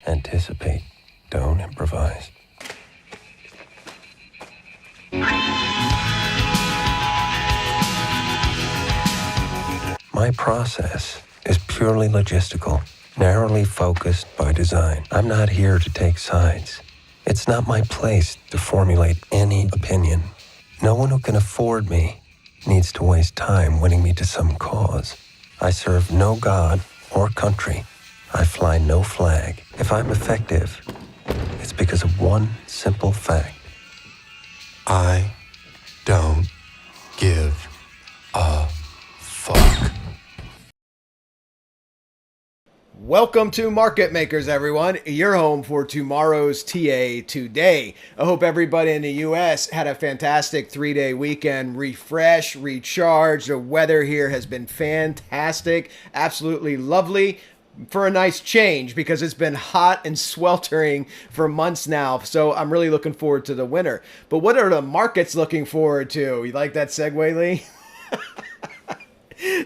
Anticipate, don't improvise. My process is purely logistical, narrowly focused by design. I'm not here to take sides. It's not my place to formulate any opinion. No one who can afford me needs to waste time winning me to some cause. I serve no god or country. I fly no flag. If I'm effective, it's because of one simple fact. I don't give a fuck. Welcome to Market Makers, everyone. Your home for tomorrow's TA today. I hope everybody in the U.S. had a fantastic 3-day weekend. Refresh, recharge. The weather here has been fantastic. Absolutely lovely. For a nice change, because it's been hot and sweltering for months now. So I'm really looking forward to the winter. But what are the markets looking forward to? You like that segue, Lee?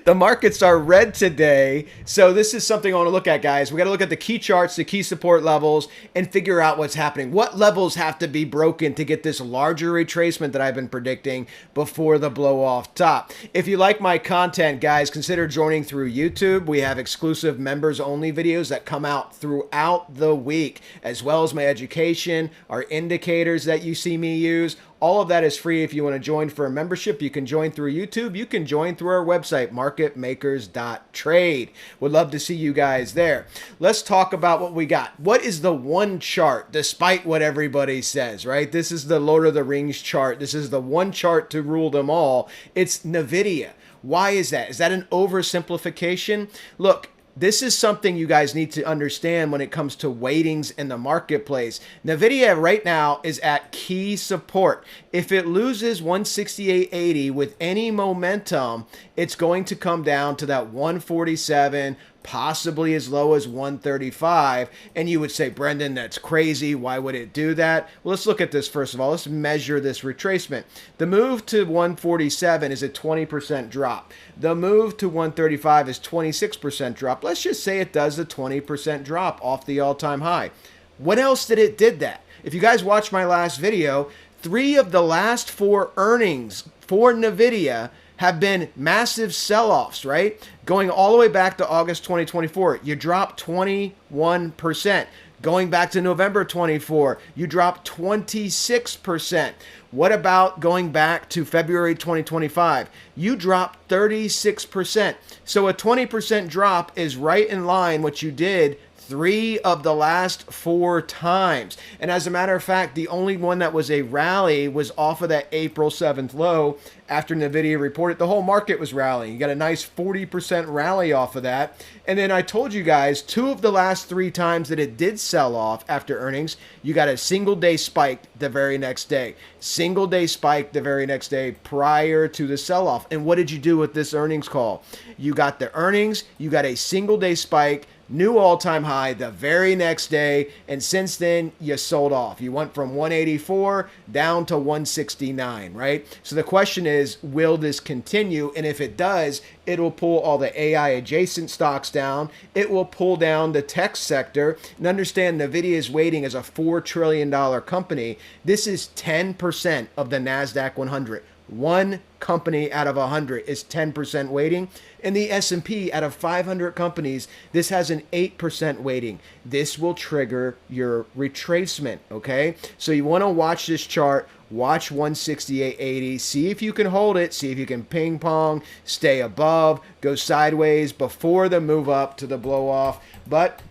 The markets are red today, so this is something I want to look at, guys. We got to look at the key charts, the key support levels, and figure out what's happening. What levels have to be broken to get this larger retracement that I've been predicting before the blow off top? If you like my content, guys, consider joining through YouTube. We have exclusive members-only videos that come out throughout the week, as well as my education, our indicators that you see me use. All of that is free. If you want to join for a membership, you can join through YouTube. You can join through our website, marketmakers.trade. Would love to see you guys there. Let's talk about what we got. What is the one chart, despite what everybody says, right? This is the Lord of the Rings chart. This is the one chart to rule them all. It's NVDA. Why is that? Is that an oversimplification? Look, this is something you guys need to understand when it comes to weightings in the marketplace. NVIDIA right now is at key support. If it loses 168.80 with any momentum, it's going to come down to that 147, possibly as low as 135. And you would say, Brendan, that's crazy. Why would it do that? Well, let's look at this first of all. Let's measure this retracement. The move to 147 is a 20% drop. The move to 135 is 26% drop. Let's just say it does a 20% drop off the all-time high. What else did it did that? If you guys watched my last video, 3 of the last 4 earnings for NVIDIA have been massive sell-offs, right? Going all the way back to August 2024, you dropped 21%. Going back to November 24, you dropped 26%. What about going back to February 2025? You dropped 36%. So a 20% drop is right in line what you did 3 of the last 4 times. And as a matter of fact, the only one that was a rally was off of that April 7th low after NVIDIA reported. The whole market was rallying. You got a nice 40% rally off of that. And then I told you guys 2 of the last 3 times that it did sell off after earnings, you got a single day spike the very next day. Single day spike the very next day prior to the sell-off. And what did you do with this earnings call? You got the earnings, you got a single day spike, new all-time high the very next day, and since then you sold off. You went from 184 down to 169, right? So the question is, will this continue? And if it does, it will pull all the AI adjacent stocks down. It will pull down the tech sector. And understand, NVIDIA's weighting as a $4 trillion company. This is 10% of the NASDAQ 100. One company out of 100 is 10% weighting. In the S&P, out of 500 companies, this has an 8% weighting. This will trigger your retracement, okay? So you want to watch this chart, watch 168.80, see if you can hold it, see if you can ping pong, stay above, go sideways before the move up to the blow off. But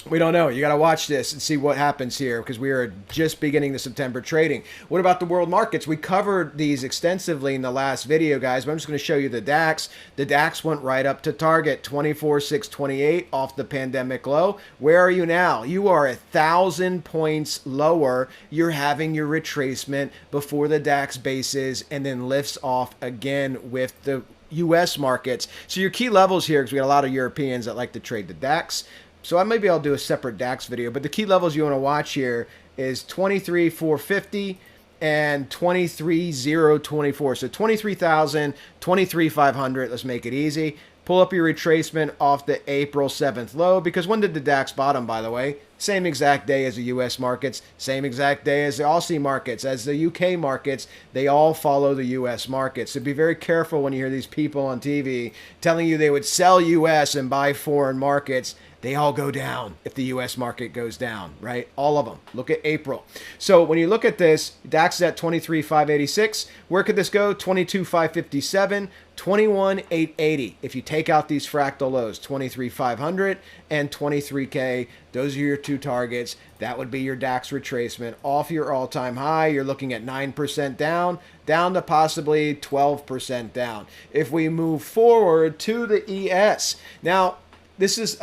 we don't know. You got to watch this and see what happens here, because we are just beginning the September trading. What about the world markets? We covered these extensively in the last video, guys, but I'm just going to show you the DAX. The DAX went right up to target, 24,628 off the pandemic low. Where are you now? You are 1,000 points lower. You're having your retracement before the DAX bases and then lifts off again with the U.S. markets. So your key levels here, because we got a lot of Europeans that like to trade the DAX. So maybe I'll do a separate DAX video, but the key levels you want to watch here is 23,450 and 23,024. So 23,000, 23,500. Let's make it easy. pull up your retracement off the April 7th low, because when did the DAX bottom, by the way? Same exact day as the US markets, same exact day as the Aussie markets, as the UK markets. They all follow the US markets. So be very careful when you hear these people on TV telling you they would sell US and buy foreign markets. They all go down if the US market goes down, right? All of them. Look at April. So when you look at this, DAX is at 23,586. Where could this go? 22,557, 21,880. If you take out these fractal lows, 23,500 and 23K, those are your two targets. That would be your DAX retracement off your all-time high. You're looking at 9% down to possibly 12% down. If we move forward to the ES. Now, this is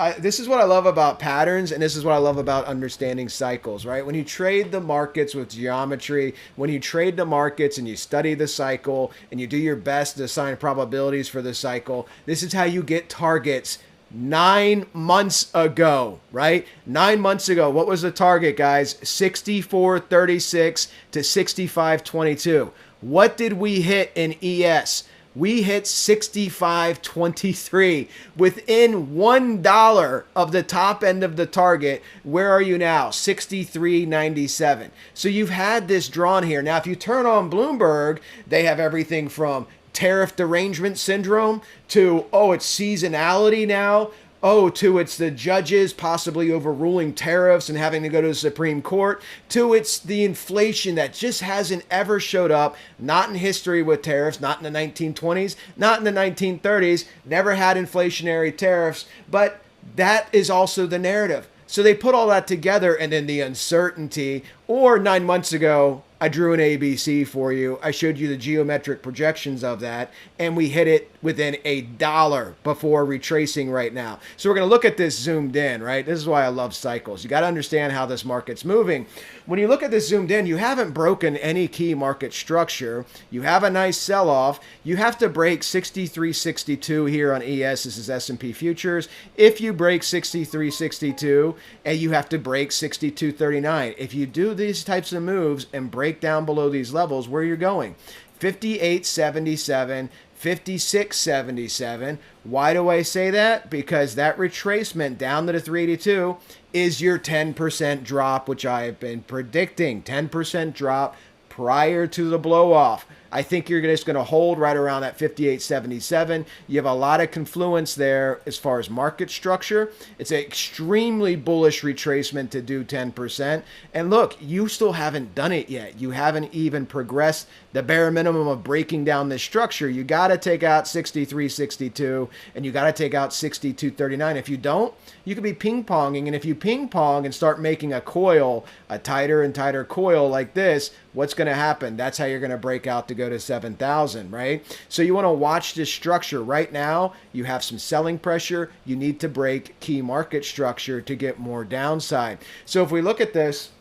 what I love about patterns, and this is what I love about understanding cycles, right? When you trade the markets with geometry, when you trade the markets and you study the cycle and you do your best to assign probabilities for the cycle, this is how you get targets 9 months ago, right? 9 months ago, what was the target, guys? 64.36 to 65.22. What did we hit in ES? We hit 65.23 within $1 of the top end of the target. Where are you now? 63.97. So you've had this drawn here. Now, if you turn on Bloomberg, they have everything from tariff derangement syndrome to, oh, it's seasonality now. Oh, to it's the judges possibly overruling tariffs and having to go to the Supreme Court, to it's the inflation that just hasn't ever showed up, not in history with tariffs, not in the 1920s, not in the 1930s, never had inflationary tariffs, but that is also the narrative. So they put all that together, and then the uncertainty, or 9 months ago, I drew an ABC for you. I showed you the geometric projections of that, and we hit it within $1 before retracing right now. So we're going to look at this zoomed in, right? This is why I love cycles. You got to understand how this market's moving. When you look at this zoomed in, you haven't broken any key market structure. You have a nice sell-off. You have to break 63.62 here on ES. This is S&P futures. If you break 63.62, and you have to break 62.39. If you do these types of moves and break down below these levels, where you're going? 58.77, 56.77. Why do I say that? Because that retracement down to the 382 is your 10% drop, which I have been predicting. 10% drop prior to the blow off. I think you're just going to hold right around that 58.77. You have a lot of confluence there as far as market structure. It's an extremely bullish retracement to do 10%. And look, you still haven't done it yet. You haven't even progressed the bare minimum of breaking down this structure. You got to take out 63.62 and you got to take out 62.39. If you don't, you could be ping-ponging. And if you ping-pong and start making a coil, a tighter and tighter coil like this, what's going to happen? That's how you're going to break out to go to 7,000, right? So you want to watch this structure. Right now, you have some selling pressure. You need to break key market structure to get more downside. So if we look at this,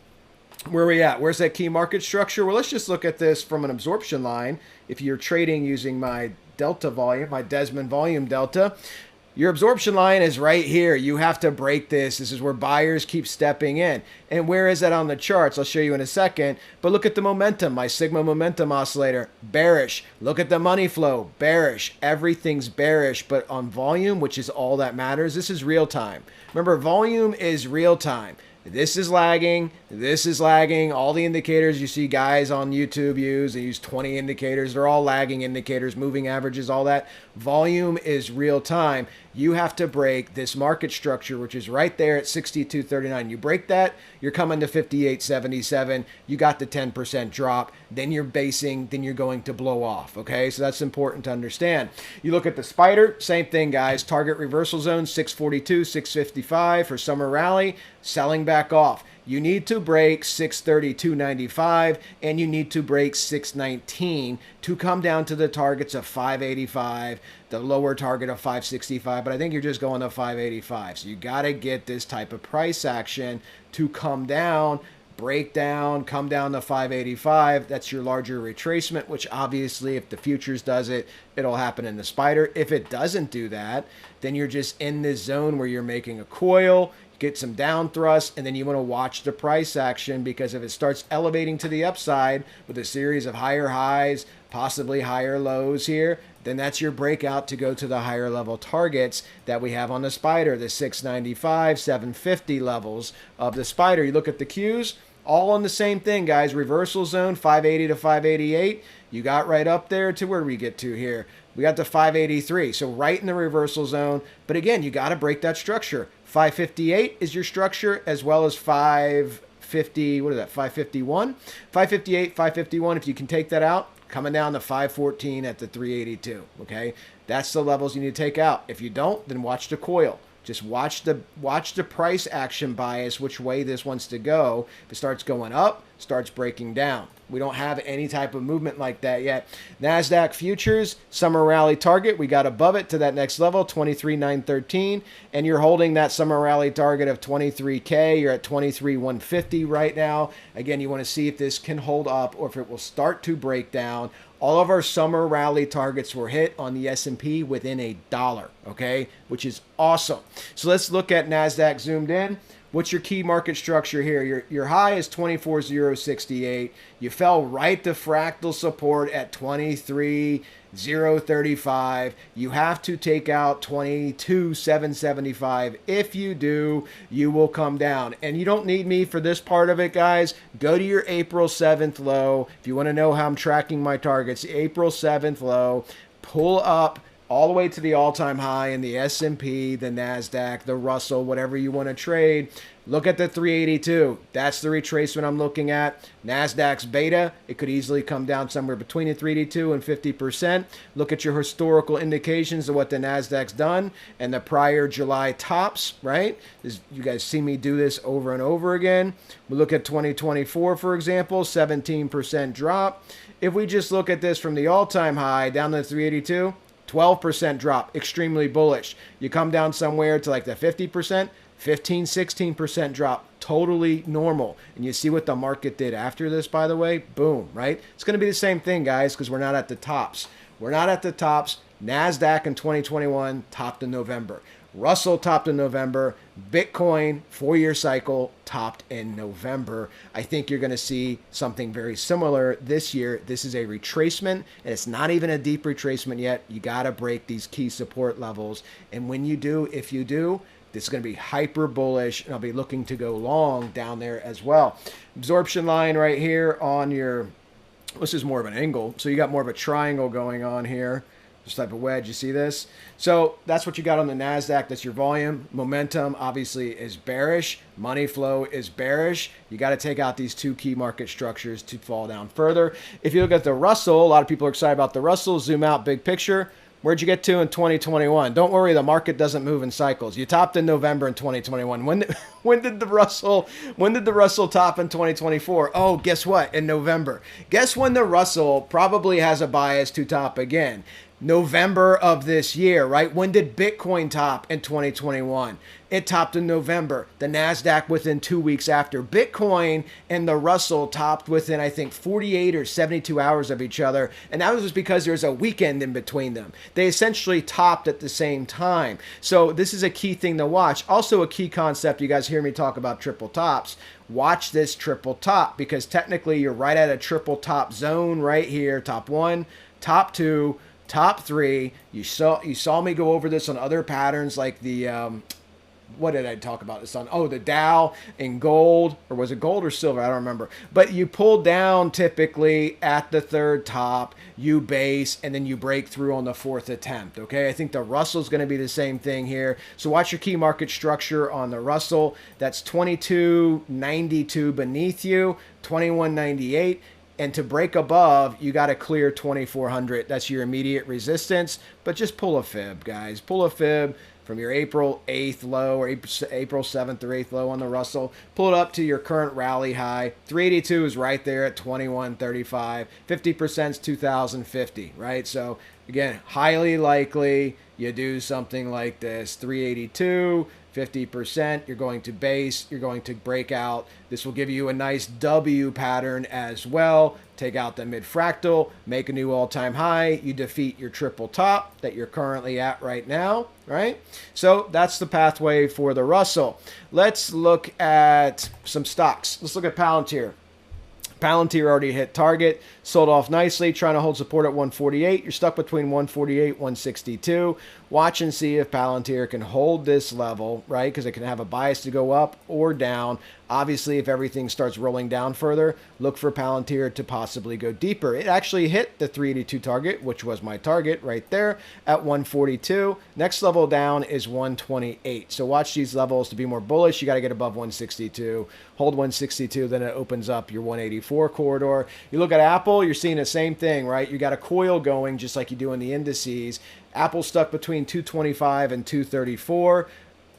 where are we at? Where's that key market structure? Well, let's just look at this from an absorption line. If you're trading using my delta volume, my Desmond volume delta, your absorption line is right here. You have to break this. This is where buyers keep stepping in. And where is that on the charts? I'll show you in a second. But look at the momentum. My Sigma momentum oscillator, bearish. Look at the money flow, bearish. Everything's bearish. But on volume, which is all that matters, this is real time. Remember, volume is real time. This is lagging. This is lagging. All the indicators you see guys on YouTube use, they use 20 indicators. They're all lagging indicators, moving averages, all that. Volume is real time. You have to break this market structure, which is right there at 62.39. You break that, you're coming to 58.77. You got the 10% drop. Then you're going to blow off. Okay, so that's important to understand. You look at the spider, same thing, guys. Target reversal zone 642, 655 for summer rally, selling back off. You need to break 632.95 and you need to break 619 to come down to the targets of 585, the lower target of 565, but I think you're just going to 585. So you got to get this type of price action to come down, break down, come down to 585. That's your larger retracement, which obviously if the futures does it, it'll happen in the spider. If it doesn't do that, then you're just in this zone where you're making a coil, get some down thrust, and then you want to watch the price action, because if it starts elevating to the upside with a series of higher highs, possibly higher lows here, then that's your breakout to go to the higher level targets that we have on the spider, the 695, 750 levels of the spider. You look at the Qs, all on the same thing, guys. Reversal zone, 580 to 588. You got right up there to where we get to here. We got to 583, so right in the reversal zone. But again, you got to break that structure. 558 is your structure, as well as 550, what is that, 551? 558, 551, if you can take that out, coming down to 514 at the 382, okay? That's the levels you need to take out. If you don't, then watch the coil. Just watch the price action bias, which way this wants to go. If it starts going up, starts breaking down. We don't have any type of movement like that yet. NASDAQ futures, summer rally target. We got above it to that next level, 23,913. And you're holding that summer rally target of 23K. You're at 23,150 right now. Again, you want to see if this can hold up or if it will start to break down. All of our summer rally targets were hit on the S&P within $1, okay, which is awesome. So let's look at NASDAQ zoomed in. What's your key market structure here? Your high is 24,068. You fell right to fractal support at 23,035. You have to take out 22,775. If you do, you will come down. And you don't need me for this part of it, guys. Go to your April 7th low. If you want to know how I'm tracking my targets, April 7th low, pull up all the way to the all-time high in the S&P, the NASDAQ, the Russell, whatever you want to trade. Look at the 382. That's the retracement I'm looking at. NASDAQ's beta, it could easily come down somewhere between the 382 and 50%. Look at your historical indications of what the NASDAQ's done and the prior July tops, right? You guys see me do this over and over again. We look at 2024, for example, 17% drop. If we just look at this from the all-time high down to the 382, 12% drop, extremely bullish. You come down somewhere to like the 50%, 15, 16% drop, totally normal. And you see what the market did after this, by the way? Boom, right? It's going to be the same thing, guys, because we're not at the tops. We're not at the tops. NASDAQ in 2021 topped in November. Russell topped in November. Bitcoin, 4-year cycle, topped in November. I think you're going to see something very similar this year. This is a retracement, and it's not even a deep retracement yet. You got to break these key support levels. And when you do, if you do, this is going to be hyper bullish, and I'll be looking to go long down there as well. Absorption line right here on your, this is more of an angle. So you got more of a triangle going on here. This type of wedge, you see this? So that's what you got on the NASDAQ. That's your volume. Momentum obviously is bearish. Money flow is bearish. You got to take out these two key market structures to fall down further. If you look at the Russell, a lot of people are excited about the Russell. Zoom out, big picture. Where'd you get to in 2021? Don't worry, the market doesn't move in cycles. You topped in November in 2021. When did the Russell top in 2024? Oh, guess what? In November. Guess when the Russell probably has a bias to top again? November of this year, right? When did Bitcoin top in 2021? It topped in November. The NASDAQ within 2 weeks after. Bitcoin and the Russell topped within, I think, 48 or 72 hours of each other. And that was just because there's a weekend in between them. They essentially topped at the same time. So this is a key thing to watch. Also a key concept, you guys hear me talk about triple tops. Watch this triple top, because technically you're right at a triple top zone right here. Top one, top two, top three. You saw me go over this on other patterns like the what did I talk about this on? Oh, the Dow in gold, or was it gold or silver? I don't remember. But you pull down typically at the third top, you base, and then you break through on the fourth attempt. Okay, I think the Russell's going to be the same thing here. So watch your key market structure on the Russell. That's 2292 beneath you, 2198. And to break above, you got to clear 2400. That's your immediate resistance. But just pull a fib, guys. Pull a fib from your April 8th low or April 7th or 8th low on the Russell. Pull it up to your current rally high. 382 is right there at 2135. 50% is 2050, right? So again, highly likely you do something like this. 382. 50%, you're going to base, you're going to break out. This will give you a nice W pattern as well. Take out the mid-fractal, make a new all-time high. You defeat your triple top that you're currently at right now, right? So that's the pathway for the Russell. Let's look at some stocks. Let's look at Palantir. Palantir already hit target, sold off nicely, trying to hold support at 148. You're stuck between 148, 162. Watch and see if Palantir can hold this level, right? Because it can have a bias to go up or down. Obviously, if everything starts rolling down further, look for Palantir to possibly go deeper. It actually hit the 382 target, which was my target right there at 142. Next level down is 128. So watch these levels to be more bullish. You got to get above 162. Hold 162, then it opens up your 184 corridor. You look at Apple, you're seeing the same thing, right? You got a coil going just like you do in the indices. Apple stuck between 225 and 234.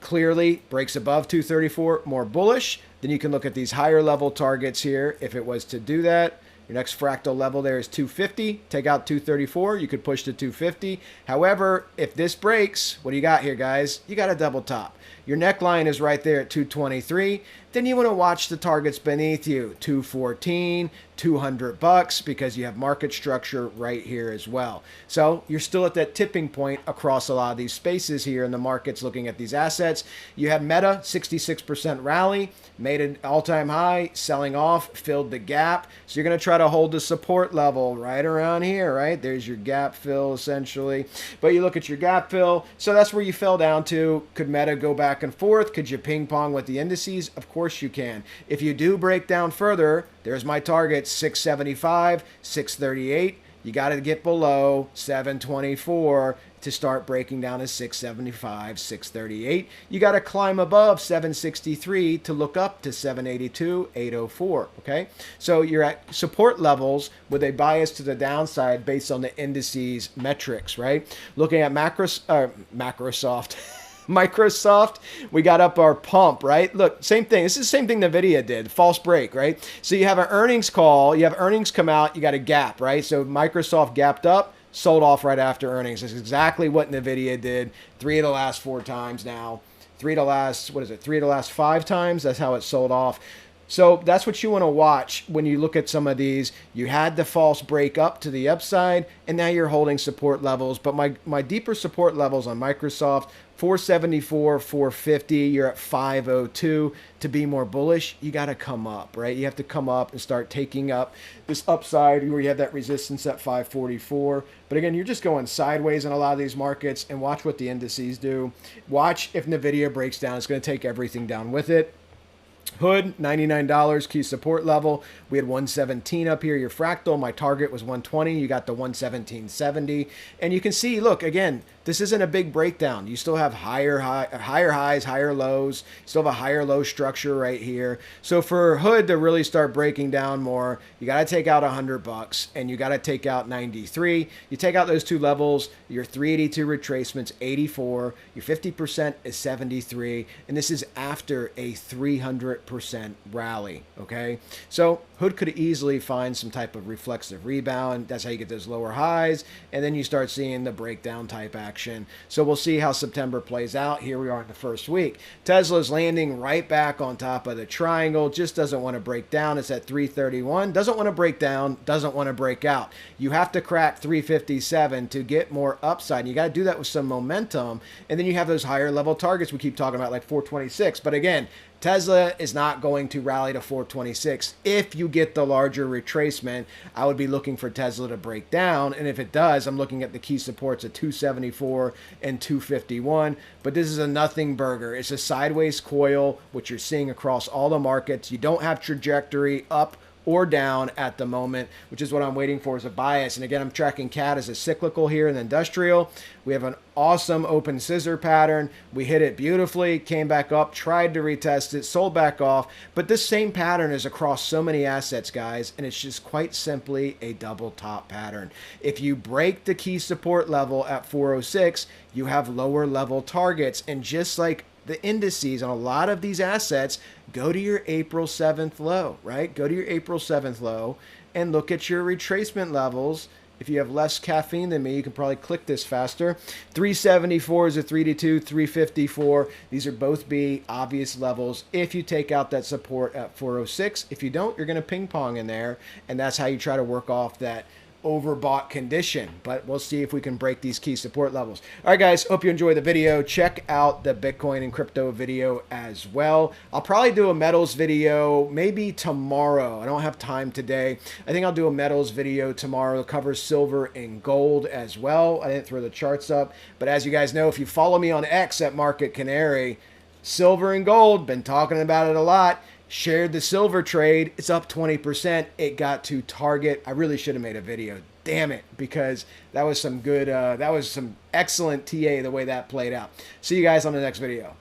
Clearly breaks above 234, more bullish. Then you can look at these higher level targets here. If it was to do that, your next fractal level there is 250. Take out 234. You could push to 250. However, if this breaks, what do you got here, guys? You got a double top. Your neckline is right there at 223. Then you want to watch the targets beneath you, 214, $200, because you have market structure right here as well. So you're still at that tipping point across a lot of these spaces here in the markets looking at these assets. You had Meta, 66% rally, made an all-time high, selling off, filled the gap. So you're going to try to hold the support level right around here, right? There's your gap fill essentially. But you look at your gap fill. So that's where you fell down to. Could Meta go back and forth? Could you ping pong with the indices? Of course you can. If you do break down further, there's my target, 675, 638. You got to get below 724 to start breaking down to 675, 638. You got to climb above 763 to look up to 782, 804. Okay, so you're at support levels with a bias to the downside based on the indices metrics, right? Looking at Microsoft, we got up our pump, right? Look, same thing. This is the same thing NVIDIA did, false break, right? So you have an earnings call, you have earnings come out, you got a gap, right? So Microsoft gapped up, sold off right after earnings. That's exactly what NVIDIA did 3 of the last 4 times now. 3 of the last, 3 of the last 5 times, that's how it sold off. So that's what you want to watch when you look at some of these. You had the false break up to the upside, and now you're holding support levels. But my deeper support levels on Microsoft, 474, 450, you're at 502. To be more bullish, you got to come up, right? You have to come up and start taking up this upside where you have that resistance at 544. But again, you're just going sideways in a lot of these markets, and watch what the indices do. Watch if NVIDIA breaks down. It's going to take everything down with it. Hood, $99, key support level. We had 117 up here, your fractal. My target was 120. You got the 117.70. And you can see, look, again, this isn't a big breakdown. You still have higher highs, higher lows. You still have a higher low structure right here. So for Hood to really start breaking down more, you got to take out $100 and you got to take out 93. You take out those two levels, your 382 retracement's 84, your 50% is 73, and this is after a 300% rally, okay? So Hood could easily find some type of reflexive rebound. That's how you get those lower highs, and then you start seeing the breakdown type action. So we'll see how September plays out. Here we are in the first week. Tesla's landing right back on top of the triangle. Just doesn't want to break down. It's at 331. Doesn't want to break down. Doesn't want to break out. You have to crack 357 to get more upside. And you got to do that with some momentum. And then you have those higher level targets we keep talking about, like 426. But again, Tesla is not going to rally to 426. If you get the larger retracement, I would be looking for Tesla to break down. And if it does, I'm looking at the key supports at 274 and 251. But this is a nothing burger. It's a sideways coil, which you're seeing across all the markets. You don't have trajectory up or down at the moment, which is what I'm waiting for as a bias. And again, I'm tracking CAT as a cyclical here in the industrial. We have an awesome open scissor pattern. We hit it beautifully, came back up, tried to retest it, sold back off. But this same pattern is across so many assets, guys, and it's just quite simply a double top pattern. If you break the key support level at 406, you have lower level targets. And just like the indices on a lot of these assets, go to your April 7th low, right? Go to your April 7th low and look at your retracement levels. If you have less caffeine than me, you can probably click this faster. 374 is a 322, 354. These are both be obvious levels if you take out that support at 406. If you don't, you're going to ping pong in there, and that's how you try to work off that overbought condition, but we'll see if we can break these key support levels. All right, guys, hope you enjoy the video. Check out the Bitcoin and crypto video as well. I'll probably do a metals video maybe tomorrow. I don't have time today. I think I'll do a metals video tomorrow. It'll cover silver and gold as well. I didn't throw the charts up, but as you guys know, if you follow me on X at Market Canary, silver and gold, been talking about it a lot. Shared the silver trade. It's up 20%. It got to target. I really should have made a video. Damn it, because that was some good, that was some excellent TA the way that played out. See you guys on the next video.